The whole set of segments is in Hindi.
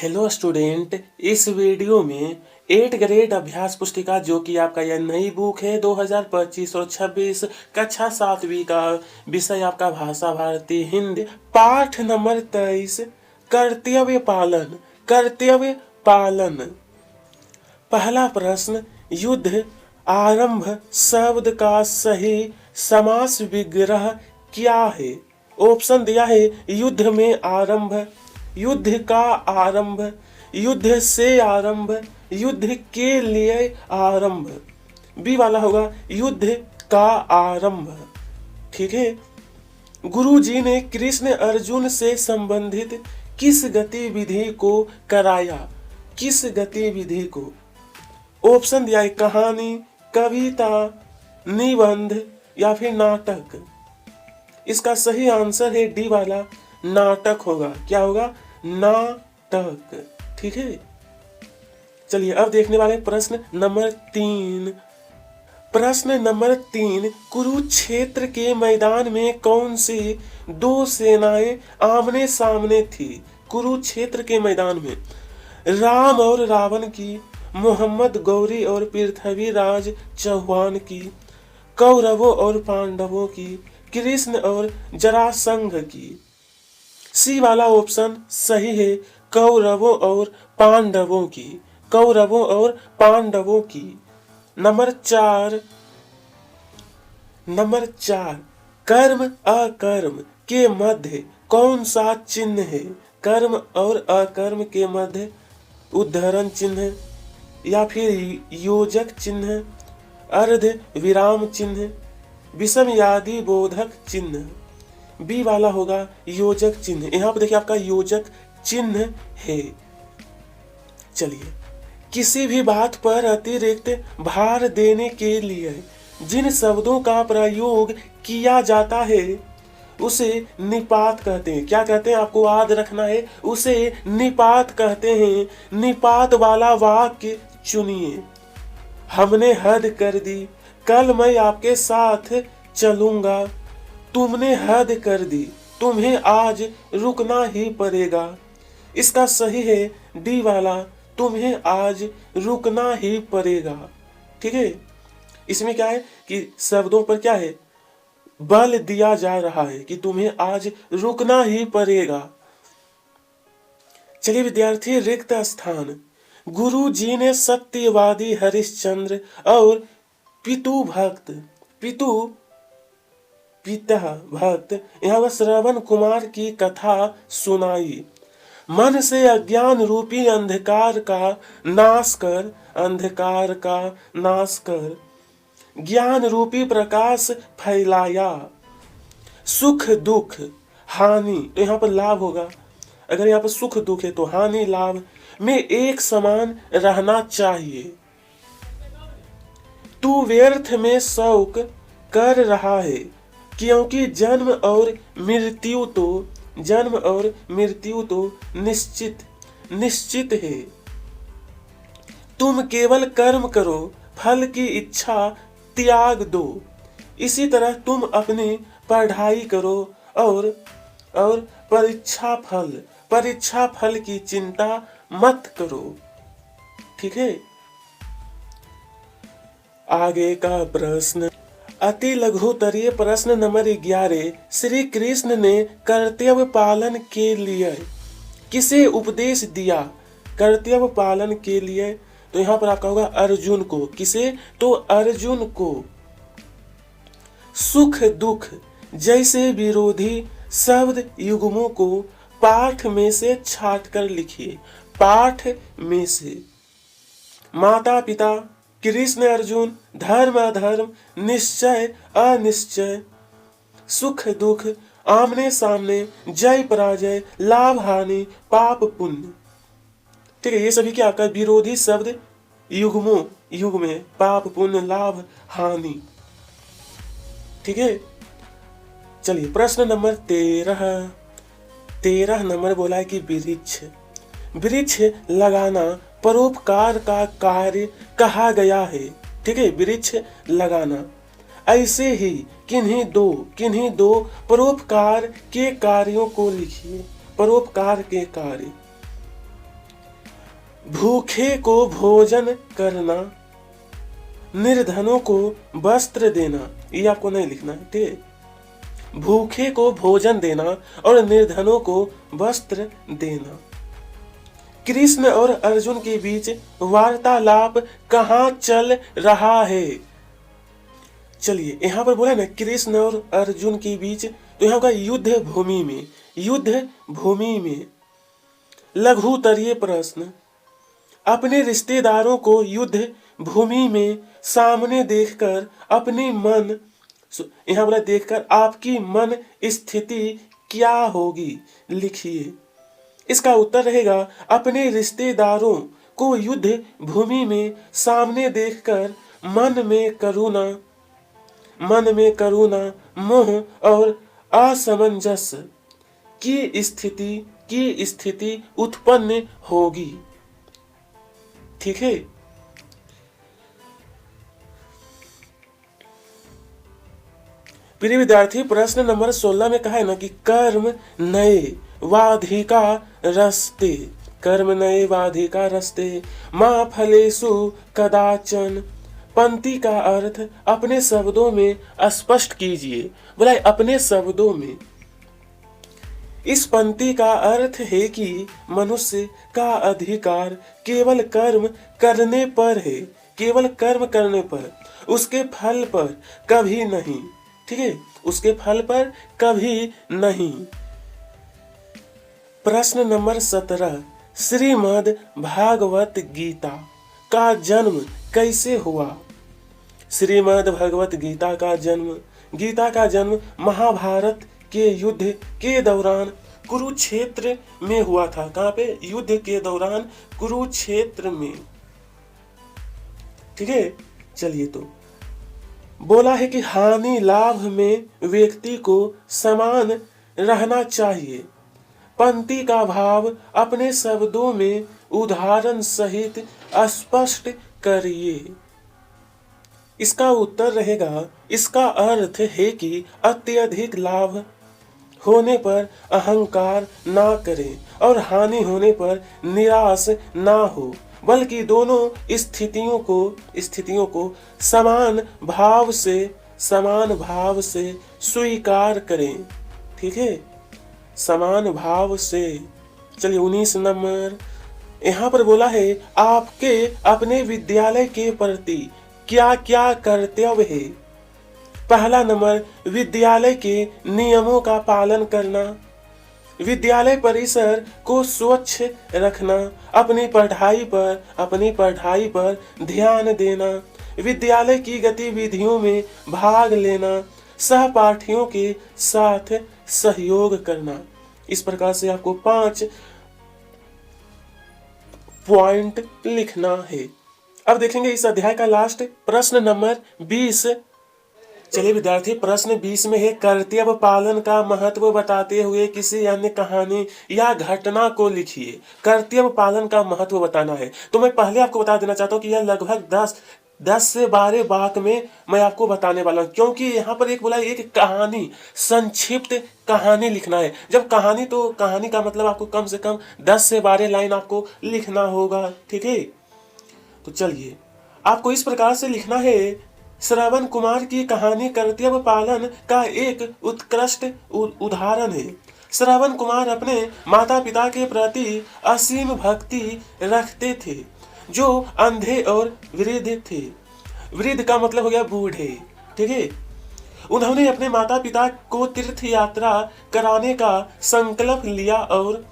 हेलो स्टूडेंट, इस वीडियो में 8th ग्रेड अभ्यास पुस्तिका जो कि आपका यह नई बुक है 2025 और 26 कक्षा 7वीं का विषय आपका भाषा भारती हिंदी पाठ नंबर 23 कर्तव्य पालन। कर्तव्य पालन। पहला प्रश्न, युद्ध आरंभ शब्द का सही समास विग्रह क्या है? ऑप्शन दिया है युद्ध में आरंभ, युद्ध का आरंभ, युद्ध से आरंभ, युद्ध के लिए आरंभ। बी वाला होगा युद्ध का आरंभ। ठीक है। गुरु जी ने कृष्ण अर्जुन से संबंधित किस गतिविधि को कराया? किस गतिविधि को? ऑप्शन दिया है कहानी, कविता, निबंध या फिर नाटक। इसका सही आंसर है डी वाला, नाटक होगा। क्या होगा? नाटक। ठीक है। चलिए अब देखने वाले प्रश्न नंबर 3। प्रश्न नंबर 3, कुरुक्षेत्र के मैदान में कौन सी दो सेनाएं आमने सामने थी? कुरुक्षेत्र के मैदान में राम और रावण की, मोहम्मद गौरी और पृथ्वीराज चौहान की, कौरवों और पांडवों की, कृष्ण और जरासंध की। सी वाला ऑप्शन सही है, कौरवों और पांडवों की। कौरवों और पांडवों की। नंबर 4, कर्म अकर्म के मध्य कौन सा चिन्ह है? कर्म और अकर्म के मध्य उद्धरण चिन्ह या फिर योजक चिन्ह, अर्ध विराम चिन्ह, विषमयादि बोधक चिन्ह। बी वाला होगा योजक चिन्ह। यहां पर देखिए आपका योजक चिन्ह है। चलिए, किसी भी बात पर अतिरिक्त भार देने के लिए जिन शब्दों का प्रयोग किया जाता है उसे निपात कहते हैं। क्या कहते हैं? आपको याद रखना है, उसे निपात कहते हैं। निपात वाला वाक्य चुनिए। हमने हद कर दी, कल मैं आपके साथ चलूंगा। तुमने हद कर दी, तुम्हें आज रुकना ही पड़ेगा। इसका सही है डी वाला, तुम्हें आज रुकना ही पड़ेगा। ठीक है। इसमें क्या है कि शब्दों पर क्या है? बल दिया जा रहा है कि तुम्हें आज रुकना ही पड़ेगा। चलिए विद्यार्थी, रिक्त स्थान। गुरु जी ने सत्यवादी हरिश्चंद्र और पिता भक्त यहाँ श्रवण कुमार की कथा सुनाई। मन से अज्ञान रूपी अंधकार का नाश कर, अंधकार का नाश कर, ज्ञान रूपी प्रकाश फैलाया। सुख दुख हानि, तो यहाँ पर लाभ होगा। अगर यहाँ पर सुख दुख है तो हानि लाभ में एक समान रहना चाहिए। तू व्यर्थ में शौक कर रहा है क्योंकि जन्म और मृत्यु तो निश्चित है। तुम केवल कर्म करो, फल की इच्छा त्याग दो। इसी तरह तुम अपनी पढ़ाई करो और परीक्षा फल की चिंता मत करो। ठीक है। आगे का प्रश्न, अति लघुतरीय प्रश्न नंबर 11, श्री कृष्ण ने कर्तव्य पालन के लिए किसे उपदेश दिया? कर्तव्य पालन के लिए तो यहाँ पर आपका होगा अर्जुन को। किसे? तो अर्जुन को। सुख दुख जैसे विरोधी शब्द युग्मों को पाठ में से छाट कर लिखिए। पाठ में से माता पिता, कृष्ण अर्जुन, धर्म अधर्म, निश्चय अनिश्चय, सुख दुख, आमने सामने, जय पराजय, लाभ हानि, पाप पुण्य। ठीक है। ये सभी क्या आपका विरोधी शब्द युग में पाप पुण्य लाभ हानि। ठीक है। चलिए प्रश्न नंबर 13 नंबर बोला है कि वृक्ष लगाना परोपकार का कार्य कहा गया है। ठीक है। वृक्ष लगाना। ऐसे ही किन्हीं दो परोपकार के कार्यों को लिखिए। परोपकार के कार्य। भूखे को भोजन करना, निर्धनों को वस्त्र देना। ये आपको नहीं लिखना है, ठीक है। भूखे को भोजन देना और निर्धनों को वस्त्र देना। कृष्ण और अर्जुन के बीच वार्तालाप कहाँ चल रहा है? चलिए यहाँ पर बोला ना कृष्ण और अर्जुन के बीच, तो यहाँ का युद्ध भूमि में, युद्ध भूमि में। लघुतरीय प्रश्न, अपने रिश्तेदारों को युद्ध भूमि में सामने देखकर अपनी मन, यहाँ बोला देखकर आपकी मन स्थिति क्या होगी? लिखिए। इसका उत्तर रहेगा अपने रिश्तेदारों को युद्ध भूमि में सामने देखकर मन में करुणा, मोह और असमंजस की स्थिति उत्पन्न होगी। ठीक है। प्रिय विद्यार्थी, प्रश्न नंबर 16 में कहा है ना कि कर्म नए वाधिका रस्ते, कर्म नए वाधिका रस्ते, माँ फलेषु कदाचन। पंक्ति का अर्थ अपने शब्दों में स्पष्ट कीजिए। बोला अपने शब्दों में। इस पंक्ति का अर्थ है कि मनुष्य का अधिकार केवल कर्म करने पर है, केवल कर्म करने पर, उसके फल पर कभी नहीं। ठीक है, उसके फल पर कभी नहीं। प्रश्न नंबर 17, श्रीमद् भागवत गीता का जन्म कैसे हुआ? श्रीमद् भगवत गीता का जन्म महाभारत के युद्ध के दौरान कुरुक्षेत्र में हुआ था। कहाँ पे? युद्ध के दौरान कुरुक्षेत्र में। ठीक है। चलिए, तो बोला है कि हानि लाभ में व्यक्ति को समान रहना चाहिए। पंक्ति का भाव अपने शब्दों में उदाहरण सहित स्पष्ट करिए। इसका उत्तर रहेगा, इसका अर्थ है कि अत्यधिक लाभ होने पर अहंकार ना करें और हानि होने पर निराश ना हो, बल्कि दोनों स्थितियों को समान भाव से स्वीकार करें। ठीक है, समान भाव से। चलिए 19 नंबर, यहाँ पर बोला है आपके अपने विद्यालय के प्रति क्या क्या कर्तव्य है? पहला नंबर, विद्यालय के नियमों का पालन करना, विद्यालय परिसर को स्वच्छ रखना, अपनी पढ़ाई पर ध्यान देना, विद्यालय की गतिविधियों में भाग लेना, सहपाठियों के साथ सहयोग करना। इस प्रकार से आपको 5 पॉइंट लिखना है। अब देखेंगे इस अध्याय का लास्ट प्रश्न नंबर 20। चलिए विद्यार्थी, प्रश्न 20 में है कर्तव्य पालन का महत्व बताते हुए किसी अन्य कहानी या घटना को लिखिए। कर्तव्य पालन का महत्व बताना है। तो मैं पहले आपको बता देना चाहता हूँ कि यह लगभग 10 से 12 वाक्य में मैं आपको बताने वाला हूँ, क्योंकि यहाँ पर एक बोला एक कहानी, संक्षिप्त कहानी लिखना है। जब कहानी, तो कहानी का मतलब आपको कम से कम 10 से 12 लाइन आपको लिखना होगा। ठीक है। तो चलिए, आपको इस प्रकार से लिखना है। श्रवण कुमार की कहानी कर्तव्य पालन का एक उत्कृष्ट उदाहरण है। श्रवण कुमार अपने माता पिता के प्रति असीम भक्ति रखते थे, जो अंधे और वृद्ध थे। वृद्ध का मतलब हो गया बूढ़े। ठीक है। उन्होंने अपने माता पिता को तीर्थ यात्रा कराने का संकल्प लिया और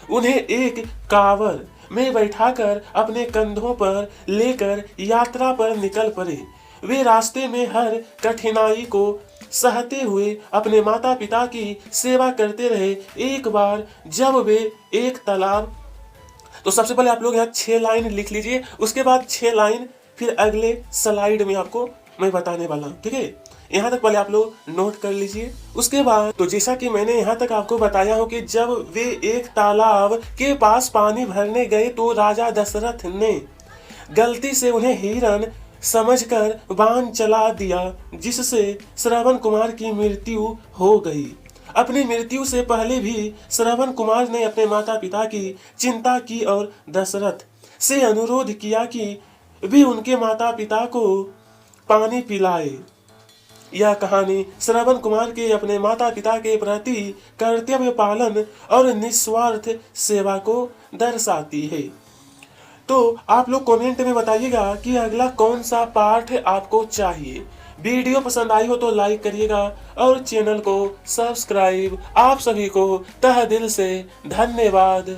उन्हें एक कांवड़ में बैठाकर अपने कंधों पर लेकर यात्रा पर निकल पड़े। वे रास्ते में हर कठिनाई को सहते हुए अपने माता पिता की सेवा करते रहे। एक बार जब वे एक तालाब, तो सबसे पहले आप लोग यहाँ 6 लाइन लिख लीजिए, उसके बाद 6 लाइन फिर अगले स्लाइड में आपको मैं बताने वाला हूँ। ठीक है, यहाँ तक पहले आप लोग नोट कर लीजिए। उसके बाद तो जैसा कि मैंने यहाँ तक आपको बताया हो कि जब वे एक तालाब के पास पानी भरने गए तो राजा दशरथ ने गलती से उन्हें हिरण समझकर बाण चला दिया, जिससे श्रवण कुमार की मृत्यु हो गई। अपनी मृत्यु से पहले भी श्रवण कुमार ने अपने माता पिता की चिंता की और दशरथ से अनुरोध किया कि वे उनके माता पिता को पानी पिलाए। यह कहानी श्रवण कुमार के अपने माता पिता के प्रति कर्तव्य पालन और निस्वार्थ सेवा को दर्शाती है। तो आप लोग कमेंट में बताइएगा कि अगला कौन सा पाठ आपको चाहिए। वीडियो पसंद आई हो तो लाइक करिएगा और चैनल को सब्सक्राइब। आप सभी को तहे दिल से धन्यवाद।